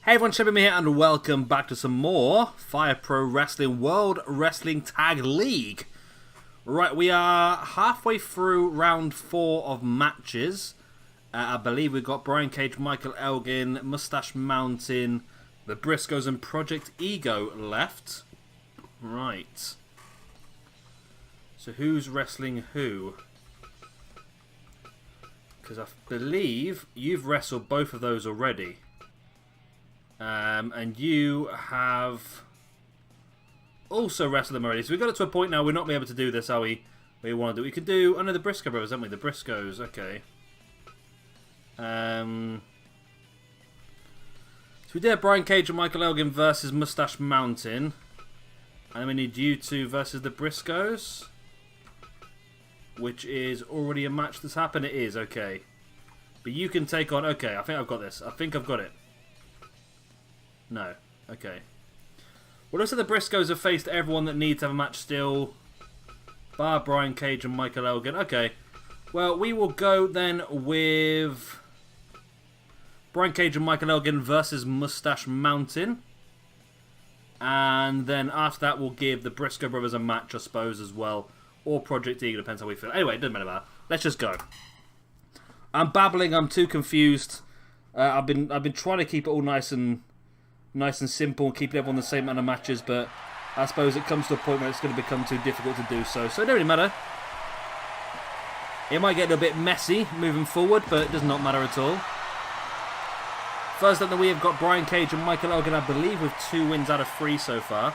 Hey everyone, Shepard here and welcome back to some more Fire Pro Wrestling World Wrestling Tag League. Right, we are halfway through round 4 of matches. I believe we've got Brian Cage, Michael Elgin, Mustache Mountain, the Briscoes and Project Ego left. Right. So who's wrestling who? Because I believe you've wrestled both of those already. And you have also wrestled them already. So we've got it to a point now we're not be able to do this how we want to do. We could do the Briscoe brothers, haven't we? The Briscoes, okay. So we did Brian Cage and Michael Elgin versus Mustache Mountain. And then we need you two versus the Briscoes. Which is already a match that's happened. It is, okay. But you can take on... Okay, I think I've got this. I think I've got it. No. Okay. Well, looks like the Briscoes have faced everyone that needs to have a match still. Bar Brian Cage and Michael Elgin. Okay. Well, we will go then with Brian Cage and Michael Elgin versus Mustache Mountain. And then after that, we'll give the Briscoe brothers a match, I suppose, as well. Or Project Eagle, depends how we feel. Anyway, it doesn't matter about that. Let's just go. I'm babbling. I'm too confused. I've been trying to keep it all nice and simple, keeping everyone the same amount of matches, but I suppose it comes to a point where it's going to become too difficult to do so. So it don't really matter. It might get a bit messy moving forward, but it does not matter at all. First up, we have got Brian Cage and Michael Elgin, I believe, with 2 wins out of 3 so far.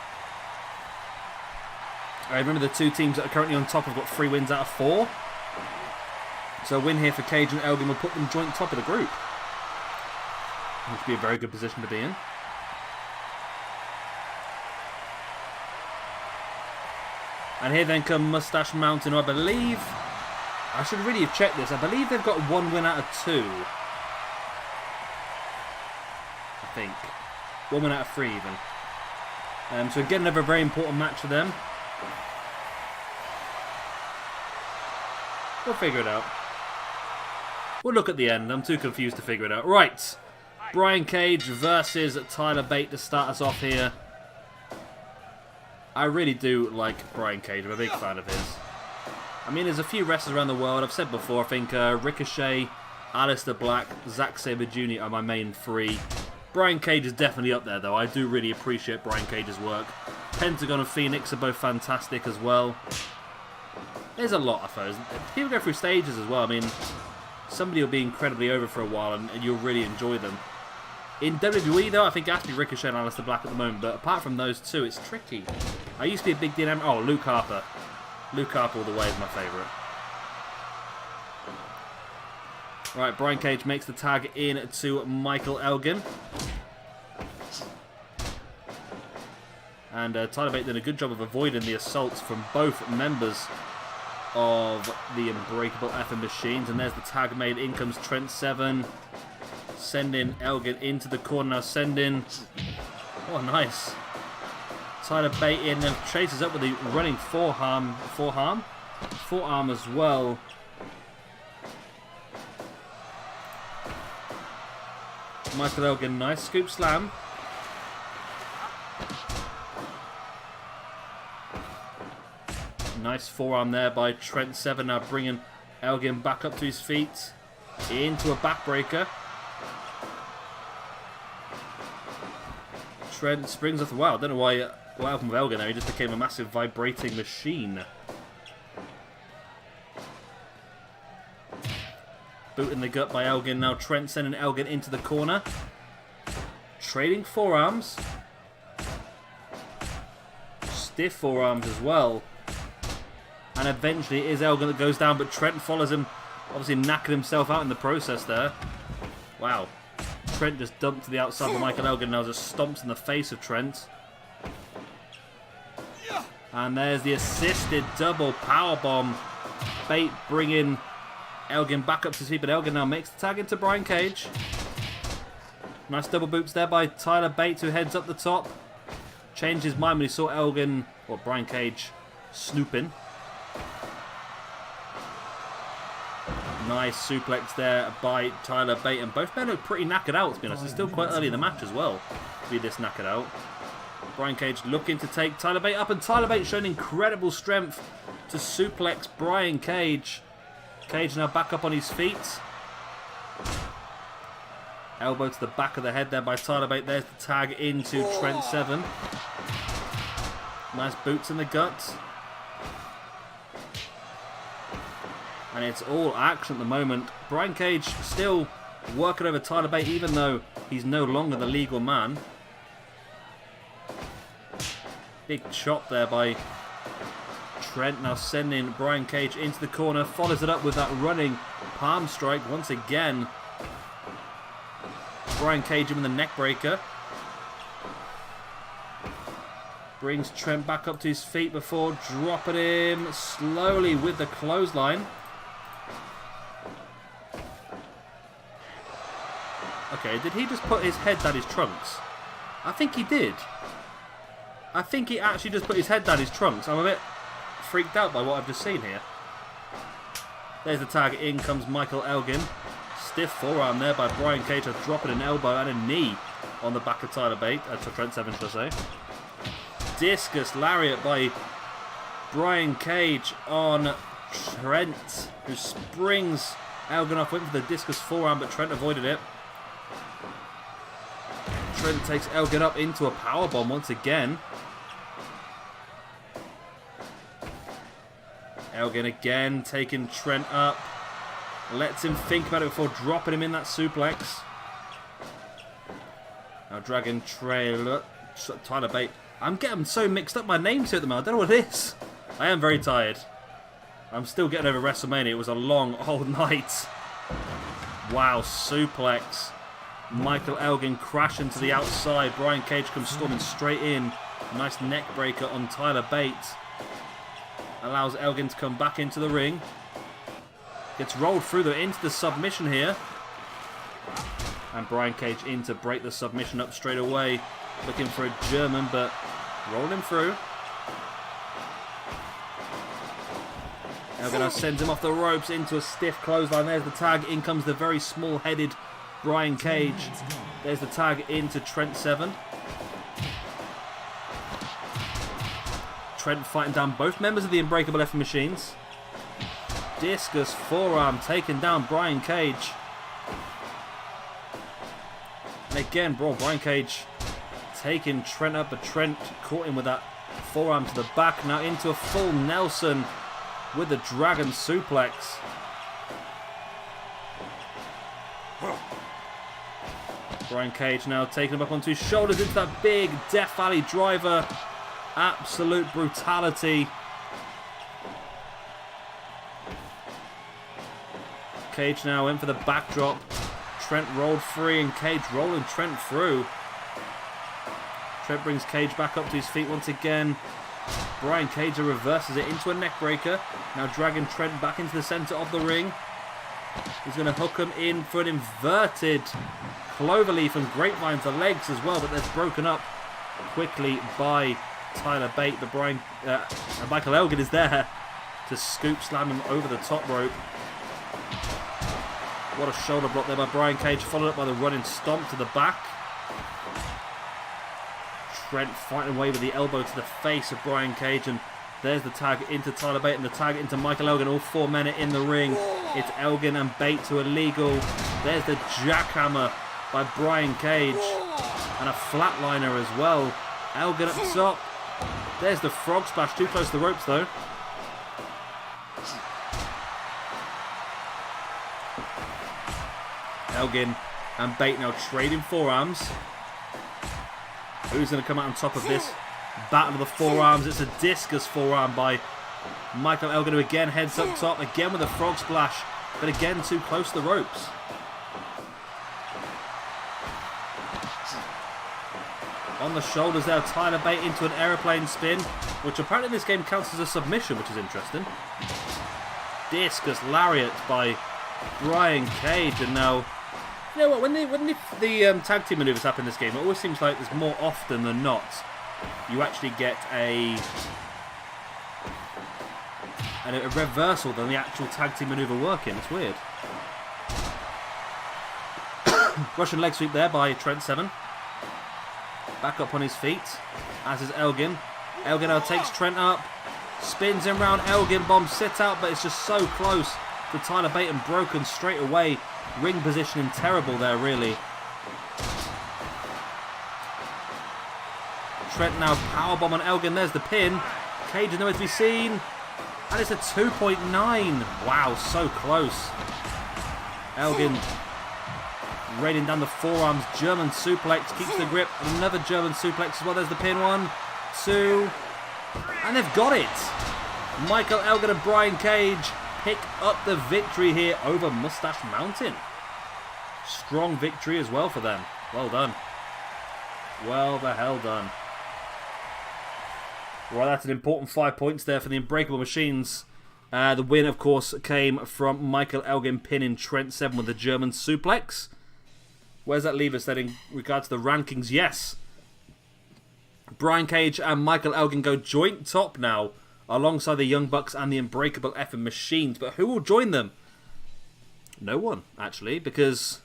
I remember the 2 teams that are currently on top have got 3 wins out of 4. So a win here for Cage and Elgin will put them joint top of the group. Which would be a very good position to be in. And here then come Mustache Mountain, who I believe... I should really have checked this. I believe they've got 1 win out of 2. I think. 1 win out of 3 even. So again, another very important match for them. We'll figure it out. We'll look at the end. I'm too confused to figure it out. Right. Brian Cage versus Tyler Bate to start us off here. I really do like Brian Cage. I'm a big fan of his. I mean, there's a few wrestlers around the world. I've said before, I think Ricochet, Aleister Black, Zack Sabre Jr. are my main 3. Brian Cage is definitely up there, though. I do really appreciate Brian Cage's work. Pentagon and Phoenix are both fantastic as well. There's a lot, I suppose. People go through stages as well. I mean, somebody will be incredibly over for a while and you'll really enjoy them. In WWE, though, I think it has to be Ricochet and Aleister Black at the moment. But apart from those 2, it's tricky. I used to be a big Dean Ambrose. Oh, Luke Harper. Luke Harper all the way is my favourite. Right, Brian Cage makes the tag in to Michael Elgin. And Tyler Bate did a good job of avoiding the assaults from both members of the Unbreakable Effing Machines. And there's the tag made. In comes Trent Seven. Sending Elgin into the corner now. Sending... Oh, nice. Tyler Bate in and chases up with the running forearm as well. Michael Elgin, nice scoop slam. Nice forearm there by Trent Seven, now bringing Elgin back up to his feet. Into a backbreaker. Trent springs off the... Wow, I don't know what happened with Elgin there. He just became a massive vibrating machine. Boot in the gut by Elgin. Now Trent sending Elgin into the corner. Trading forearms. Stiff forearms as well. And eventually it is Elgin that goes down, but Trent follows him. Obviously knackered himself out in the process there. Wow. Trent just dumped to the outside of Michael Elgin. Now just stomps in the face of Trent. And there's the assisted double powerbomb. Bate bringing Elgin back up to his feet, but Elgin now makes the tag into Brian Cage. Nice double boots there by Tyler Bate, who heads up the top. Changed his mind when he saw Elgin, or Brian Cage, snooping. Nice suplex there by Tyler Bate, and both men look pretty knackered out, to be honest. It's still quite early in the match as well to be this knackered out. Brian Cage looking to take Tyler Bate up, and Tyler Bate showing incredible strength to suplex Brian Cage. Cage now back up on his feet. Elbow to the back of the head there by Tyler Bate. There's the tag into Trent Seven. Nice boots in the gut. And it's all action at the moment. Brian Cage still working over Tyler Bate, even though he's no longer the legal man. Big chop there by Trent, now sending Brian Cage into the corner. Follows it up with that running palm strike once again. Brian Cage in with the neck breaker. Brings Trent back up to his feet before dropping him slowly with the clothesline. Okay, did he just put his head down his trunks? I think he did. I think he actually just put his head down his trunks. I'm a bit freaked out by what I've just seen here. There's the tag. In comes Michael Elgin. Stiff forearm there by Brian Cage, dropping an elbow and a knee on the back of Tyler Bate. To Trent Seven, should I say. Discus lariat by Brian Cage on Trent, who springs Elgin off. Went for the discus forearm, but Trent avoided it. Trent takes Elgin up into a powerbomb once again. Elgin again taking Trent up. Lets him think about it before dropping him in that suplex. Now dragging Tyler Bate. I'm getting so mixed up my names here at the moment. I don't know what it is. I am very tired. I'm still getting over WrestleMania. It was a long old night. Wow, suplex. Michael Elgin crashing to the outside. Brian Cage comes storming straight in. Nice neck breaker on Tyler Bate. Allows Elgin to come back into the ring. Gets rolled through into the submission here. And Brian Cage in to break the submission up straight away. Looking for a German, but rolling through. Elgin now sends him off the ropes into a stiff clothesline. There's the tag. In comes the very small-headed Brian Cage. There's the tag into Trent Seven. Trent fighting down both members of the Unbreakable Effing Machines. Discus forearm taking down Brian Cage. And again, Brian Cage taking Trent up, but Trent caught him with that forearm to the back. Now into a full Nelson with the Dragon Suplex. Brian Cage now taking him up onto his shoulders into that big Death Valley driver. Absolute brutality. Cage now went for the backdrop. Trent rolled free and Cage rolling Trent through. Trent brings Cage back up to his feet once again. Brian Cage reverses it into a neck breaker. Now dragging Trent back into the center of the ring. He's going to hook him in for an inverted cloverleaf and grapevine to legs as well, but that's broken up quickly by Tyler Bate. But Michael Elgin is there to scoop slam him over the top rope. What a shoulder block there by Brian Cage, followed up by the running stomp to the back. Trent fighting away with the elbow to the face of Brian Cage, and there's the tag into Tyler Bate and the tag into Michael Elgin. All four men are in the ring. It's Elgin and Bate to a legal. There's the jackhammer by Brian Cage and a flatliner as well. Elgin up top. There's the frog splash, too close to the ropes though. Elgin and Bate now trading forearms. Who's going to come out on top of this battle of the forearms? It's a discus forearm by Michael Elgin, who again heads up top, again with a frog splash, but again too close to the ropes. On the shoulders there, Tyler Bate into an aeroplane spin, which apparently in this game counts as a submission, which is interesting. Discus lariat by Brian Cage, and now, you know what, when the tag team maneuvers happen in this game, it always seems like there's more often than not you actually get a reversal than the actual tag team maneuver working. It's weird. Russian leg sweep there by Trent Seven. Back up on his feet, as is Elgin. Elgin now takes Trent up. Spins him round. Elgin bomb sit out, but it's just so close to Tyler Bate and broken straight away. Ring positioning terrible there, really. Trent now powerbomb on Elgin. There's the pin. Cage is nowhere to be seen. And it's a 2.9. Wow, so close. Elgin raining down the forearms. German suplex. Keeps the grip. Another German suplex as well. There's the pin. 1, 2. And they've got it. Michael Elgin and Brian Cage pick up the victory here over Mustache Mountain. Strong victory as well for them. Well done. Well the hell done. Well, that's an important 5 points there for the Unbreakable Machines. The win, of course, came from Michael Elgin pinning Trent Seven with the German suplex. Where does that leave us then in regard to the rankings? Yes. Brian Cage and Michael Elgin go joint top now, alongside the Young Bucks and the Unbreakable effing Machines. But who will join them? No one, actually, because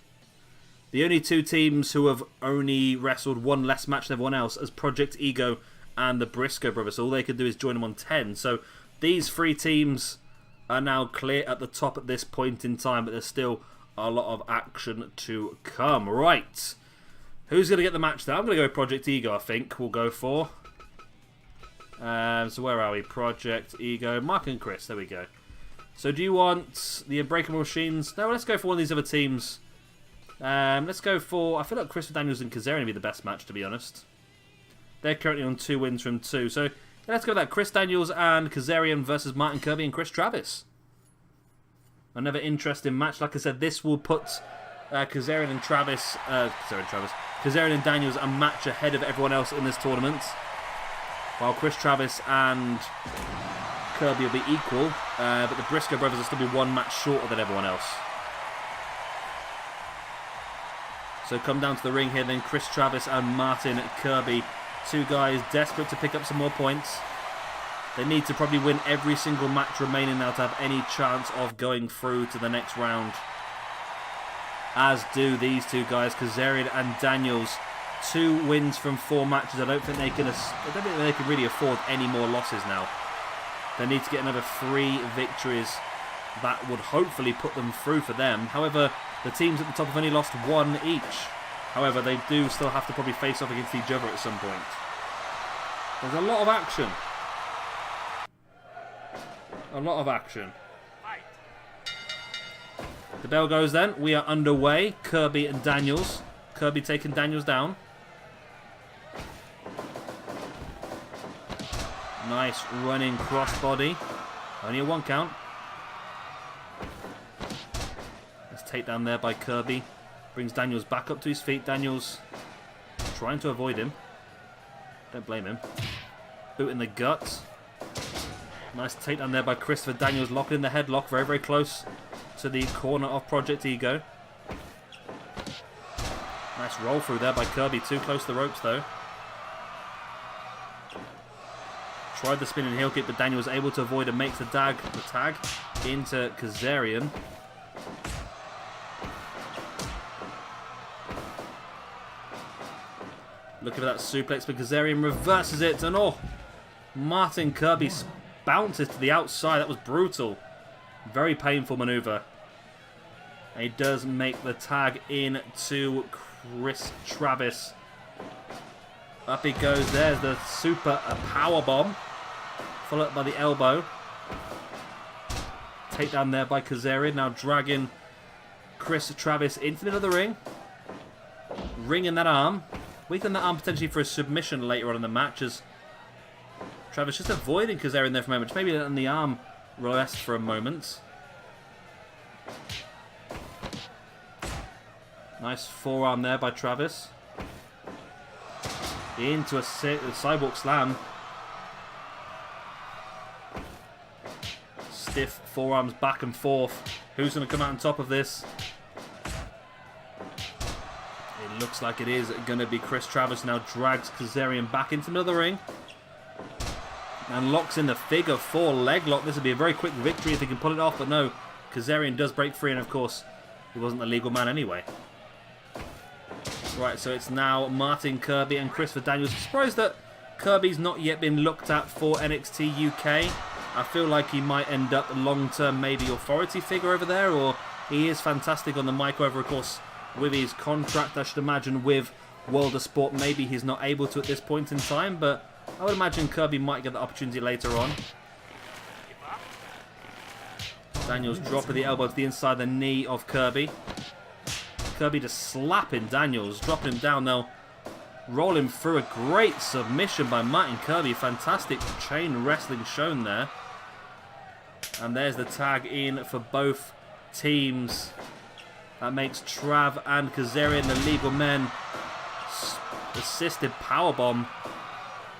the only two teams who have only wrestled one less match than everyone else is Project Ego and the Briscoe brothers. So all they could do is join them on 10. So these three teams are now clear at the top at this point in time, but there's still a lot of action to come. Right. Who's going to get the match there? I'm going to go Project Ego, I think we'll go for. So where are we? Project Ego. Mark and Chris. There we go. So do you want the Unbreakable Machines? No, let's go for one of these other teams. Let's go for... I feel like Chris Daniels and Kazarian would be the best match, to be honest. They're currently on 2 wins from 2. So yeah, let's go with that. Chris Daniels and Kazarian versus Martin Kirby and Chris Travis. Another interesting match. Like I said, this will put Kazarian and Travis... Kazarian and Daniels a match ahead of everyone else in this tournament. While Chris Travis and Kirby will be equal. But the Briscoe brothers will still be one match shorter than everyone else. So come down to the ring here then. Chris Travis and Martin Kirby. Two guys desperate to pick up some more points. They need to probably win every single match remaining now to have any chance of going through to the next round. As do these two guys, Kazarian and Daniels. 2 wins from 4 matches. I don't think they can really afford any more losses now. They need to get another 3 victories. That would hopefully put them through for them. However, the teams at the top have only lost 1 each. However, they do still have to probably face off against each other at some point. There's a lot of action. A lot of action. The bell goes then. We are underway. Kirby and Daniels. Kirby taking Daniels down. Nice running crossbody. Only a 1 count. Let's take down there by Kirby. Brings Daniels back up to his feet. Daniels trying to avoid him. Don't blame him. Boot in the gut. Nice takedown there by Christopher Daniels. Locking in the headlock. Very, very close to the corner of Project Ego. Nice roll through there by Kirby. Too close to the ropes though. Tried the spinning heel kick, but Daniel was able to avoid and makes the tag into Kazarian. Looking for that suplex, but Kazarian reverses it, and oh, Martin Kirby bounces to the outside. That was brutal. Very painful maneuver. And he does make the tag into Chris Travis. Up he goes. There's the super power bomb. Followed up by the elbow. Takedown there by Kazarian. Now dragging Chris Travis into the middle of the ring. Ringing that arm. Weakening that arm potentially for a submission later on in the match, as Travis just avoiding Kazarian there for a moment. Maybe letting the arm rest for a moment. Nice forearm there by Travis. Into a sidewalk slam. Stiff forearms back and forth. Who's going to come out on top of this? It looks like it is going to be Chris Travis. Now drags Kazarian back into the middle of the ring. And locks in the figure 4 leg lock. This would be a very quick victory if he can pull it off. But no, Kazarian does break free. And of course, he wasn't the legal man anyway. Right, so it's now Martin Kirby and Christopher Daniels. I'm surprised that Kirby's not yet been looked at for NXT UK. I feel like he might end up long-term maybe authority figure over there, or he is fantastic on the mic over, of course, with his contract. I should imagine with World of Sport, maybe he's not able to at this point in time, but I would imagine Kirby might get the opportunity later on. Daniels dropping the elbow to the inside of the knee of Kirby. Kirby just slapping Daniels, dropping him down. They'll roll him through. A great submission by Martin Kirby. Fantastic chain wrestling shown there. And there's the tag in for both teams. That makes Trav and Kazarian the legal men. Assisted powerbomb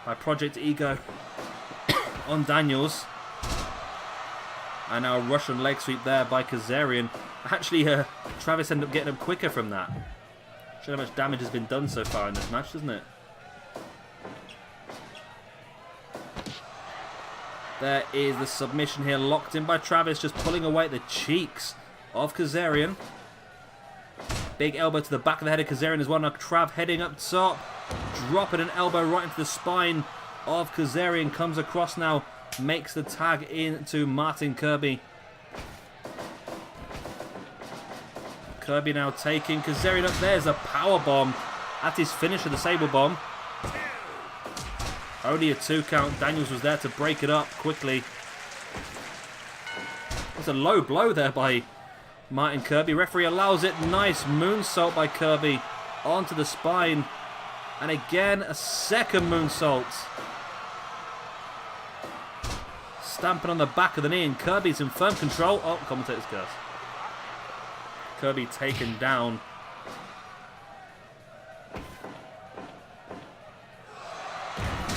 by Project Ego on Daniels. And now a Russian leg sweep there by Kazarian. Actually, Travis ended up getting up quicker from that. Shows how much damage has been done so far in this match, doesn't it? There is the submission here, locked in by Travis, just pulling away at the cheeks of Kazarian. Big elbow to the back of the head of Kazarian as well. Now Trav heading up top, dropping an elbow right into the spine of Kazarian. Comes across now, makes the tag into Martin Kirby. Kirby now taking Kazarian up. There's a power bomb at his finish of the Sable Bomb. Only a 2 count. Daniels was there to break it up quickly. There's a low blow there by Martin Kirby. Referee allows it. Nice moonsault by Kirby onto the spine. And again, a second moonsault. Stamping on the back of the knee, and Kirby's in firm control. Oh, commentator's curse. Kirby taken down.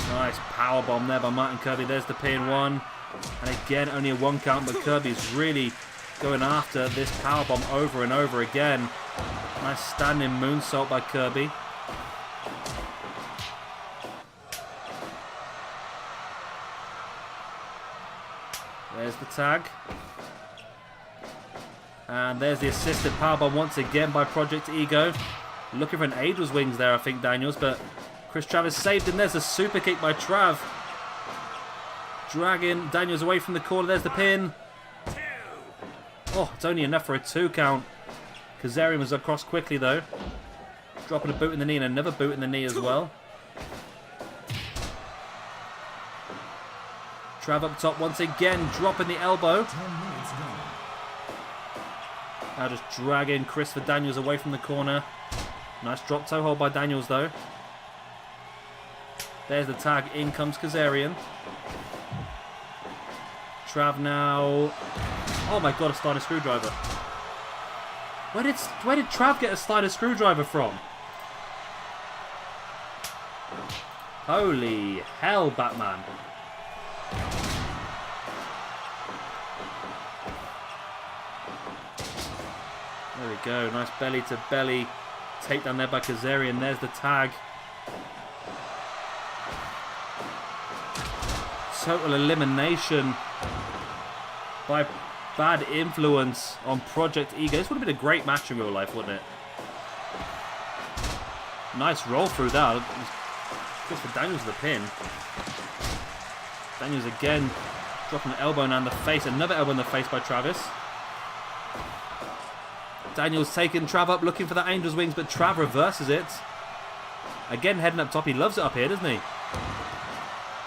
Nice powerbomb there by Martin Kirby. There's the pin 1. And again, only a 1 count, but Kirby's really going after this powerbomb over and over again. Nice standing moonsault by Kirby. There's the tag. And there's the assisted powerbomb once again by Project Ego. Looking for an Angel's Wings there, I think, Daniels, but Chris Travis saved him. There's a super kick by Trav. Dragging Daniels away from the corner. There's the pin. Oh, it's only enough for a 2 count. Kazarian was across quickly, though. Dropping a boot in the knee and another boot in the knee as well. Trav up top once again, dropping the elbow. Now just dragging Christopher Daniels away from the corner. Nice drop toe hold by Daniels, though. There's the tag. In comes Kazarian. Trav now. Oh my god, a starter screwdriver. Where did Trav get a starter screwdriver from? Holy hell, Batman. There we go. Nice belly to belly takedown there by Kazarian. There's the tag. Total elimination by Bad Influence on Project Ego. This would have been a great match in real life, wouldn't it? Nice roll through that. Just for Daniels the pin. Daniels again dropping an elbow now in the face. Another elbow in the face by Travis. Daniels taking Trav up, looking for that Angel's Wings, but Trav reverses it. Again, heading up top. He loves it up here, doesn't he?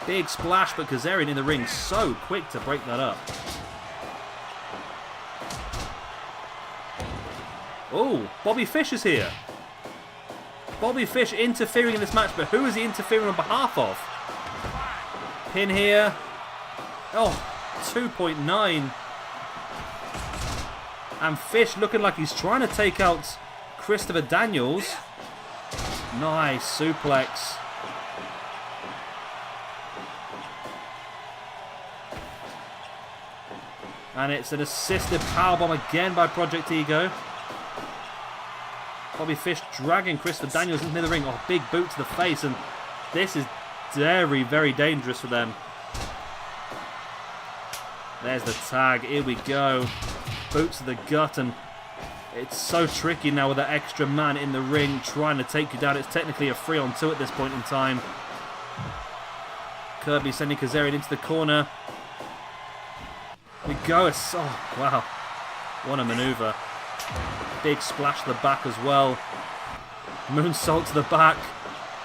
Big splash, but Kazarian in the ring so quick to break that up. Oh, Bobby Fish is here. Bobby Fish interfering in this match, but who is he interfering on behalf of? Pin here. Oh, 2.9. And Fish looking like he's trying to take out Christopher Daniels. Nice suplex. And it's an assisted powerbomb again by Project Ego. Bobby Fish dragging Christopher Daniels into the ring. Oh, big boot to the face. And this is very, very dangerous for them. There's the tag. Here we go. Boot to the gut. And It's so tricky now with that extra man in the ring trying to take you down. It's technically a 3-on-2 at this point in time. Kirby sending Kazarian into the corner. We go. Oh, wow. What a maneuver. Big splash to the back as well. Moonsault to the back.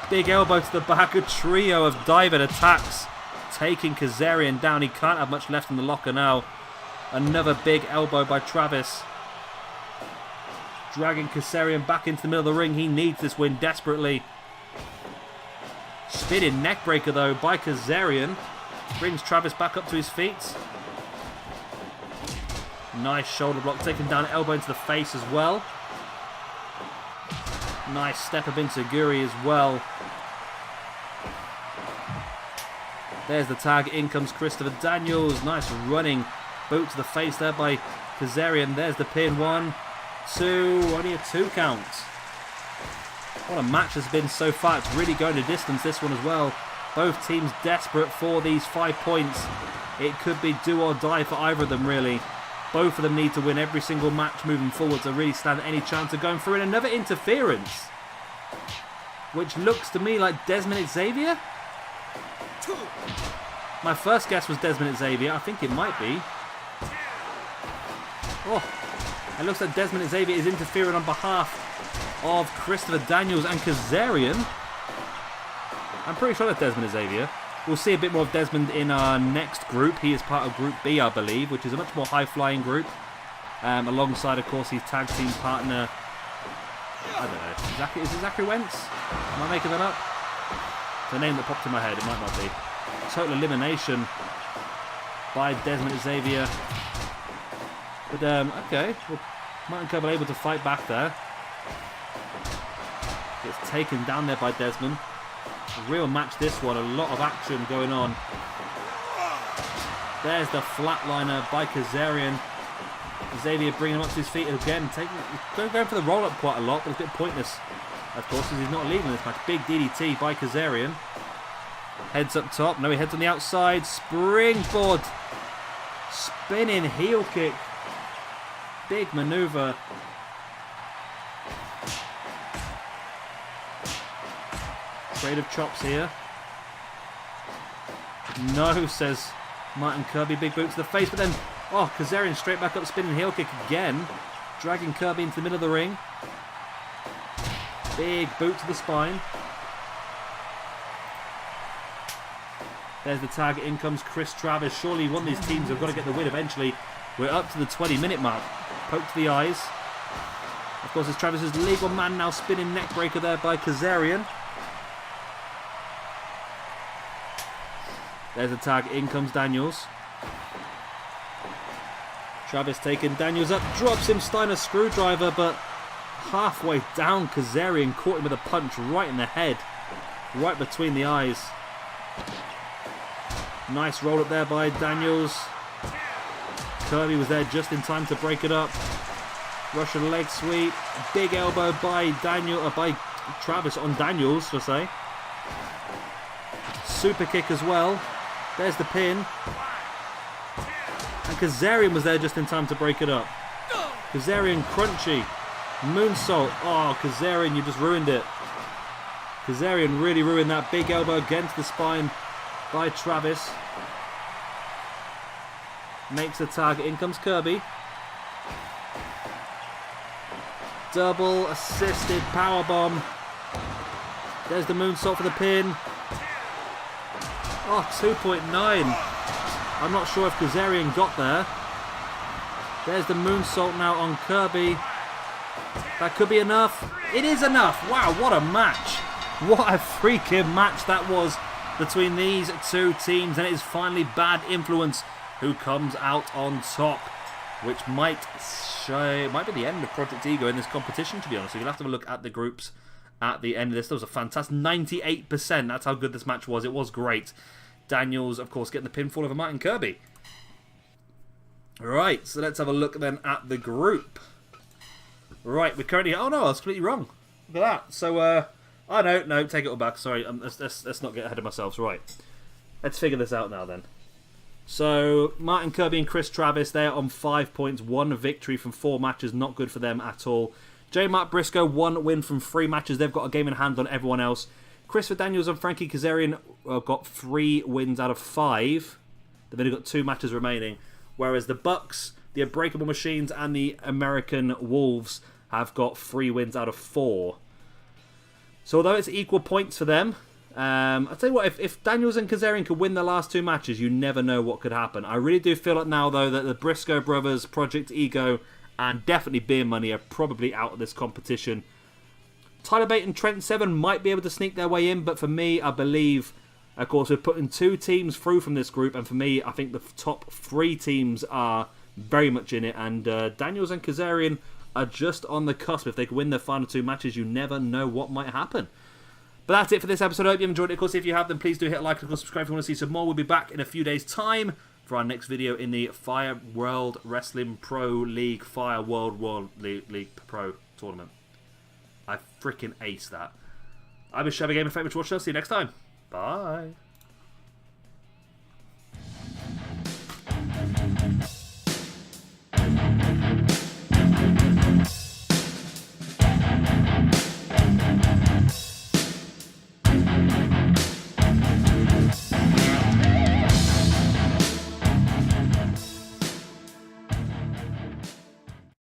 Big elbow to the back. A trio of diving attacks taking Kazarian down. He can't have much left in the locker now. Another big elbow by Travis. Dragging Kazarian back into the middle of the ring. He needs this win desperately. Spinning neckbreaker though by Kazarian. Brings Travis back up to his feet. Nice shoulder block. Taking down elbow into the face as well. Nice step up into Guri as well. There's the tag. In comes Christopher Daniels. Nice running boot to the face there by Kazarian. There's the pin. 1, 2. Only a 2 count. What a match has been so far. It's really going to distance, this one as well. Both teams desperate for these 5 points. It could be do or die for either of them, really. Both of them need to win every single match moving forward to really stand any chance of going through. And another interference, which looks to me like Desmond Xavier. My first guess was Desmond Xavier. I think it might be. Oh, it looks like Desmond Xavier is interfering on behalf of Christopher Daniels and Kazarian. I'm pretty sure that's Desmond Xavier. We'll see a bit more of Desmond in our next group. He is part of Group B, I believe, which is a much more high-flying group. Alongside, of course, his tag team partner. I don't know. Is it Zachary Wentz? Am I making that up? It's a name that popped in my head. It might not be. Total elimination by Desmond Xavier. But, okay. Well, Martin Kirby able to fight back there. Gets taken down there by Desmond. A real match, this one. A lot of action going on. There's the flatliner by Kazarian. Xavier bringing him up to his feet again. Going for the roll-up quite a lot, but it's a bit pointless, of course, because he's not leaving this match. Big DDT by Kazarian. Heads up top. No, he heads on the outside. Springboard. Spinning heel kick. Big maneuver. Trade of chops here. No, says Martin Kirby. Big boot to the face, but then, oh, Kazarian straight back up, spinning heel kick again. Dragging Kirby into the middle of the ring. Big boot to the spine. There's the tag. In comes Chris Travis. Surely one of these teams have got to get the win eventually. We're up to the 20-minute mark. Poke to the eyes. Of course, it's Travis's legal man now. Spinning neckbreaker there by Kazarian. There's the tag. In comes Daniels. Travis taking Daniels up. Drops him. Steiner screwdriver, but halfway down, Kazarian caught him with a punch right in the head. Right between the eyes. Nice roll up there by Daniels. Kirby was there just in time to break it up. Russian leg sweep. Big elbow by Travis on Daniels, for say. Super kick as well. There's the pin. And Kazarian was there just in time to break it up. Kazarian crunchy. Moonsault. Oh, Kazarian, you just ruined it. Kazarian really ruined that. Big elbow against the spine by Travis. Makes the tag. In comes Kirby. Double assisted powerbomb. There's the moonsault for the pin. Oh, 2.9. I'm not sure if Kazarian got there. There's the moonsault now on Kirby. That could be enough. It is enough. Wow, what a match. What a freaking match that was between these two teams. And it is finally Bad Influence who comes out on top, which might be the end of Project Ego in this competition, to be honest. So you'll have to have a look at the groups at the end of this. That was a fantastic 98%. That's how good this match was. It was great. Daniels, of course, getting the pinfall over Martin Kirby. Right, so let's have a look then at the group. Right, we're currently... Oh, no, I was completely wrong. Look at that. So, oh, no, take it all back. Sorry, let's not get ahead of myself. Right, let's figure this out now then. So, Martin Kirby and Chris Travis, they're on 5 points. 1 victory from 4 matches. Not good for them at all. J. Mark Briscoe, 1 win from 3 matches. They've got a game in hand on everyone else. Christopher Daniels and Frankie Kazarian got 3 wins out of 5. They've only got 2 matches remaining. Whereas the Bucks, the Unbreakable Machines, and the American Wolves have got 3 wins out of 4. So although it's equal points for them, I'll tell you what, if Daniels and Kazarian could win the last 2 matches, you never know what could happen. I really do feel like now, though, that the Briscoe brothers, Project Ego, and definitely Beer Money are probably out of this competition. Tyler Bate and Trent Seven might be able to sneak their way in, but for me, I believe, of course, we're putting 2 teams through from this group, and for me, I think the top 3 teams are very much in it, and Daniels and Kazarian are just on the cusp. If they can win their final 2 matches, you never know what might happen. But that's it for this episode. I hope you enjoyed it. Of course, if you have, then please do hit like and subscribe if you want to see some more. We'll be back in a few days' time for our next video in the Fire World Wrestling Pro League, Fire World League Pro Tournament. I freaking aced that. I've been Chevy Gamer. Thank you for watching. I'll see you next time. Bye.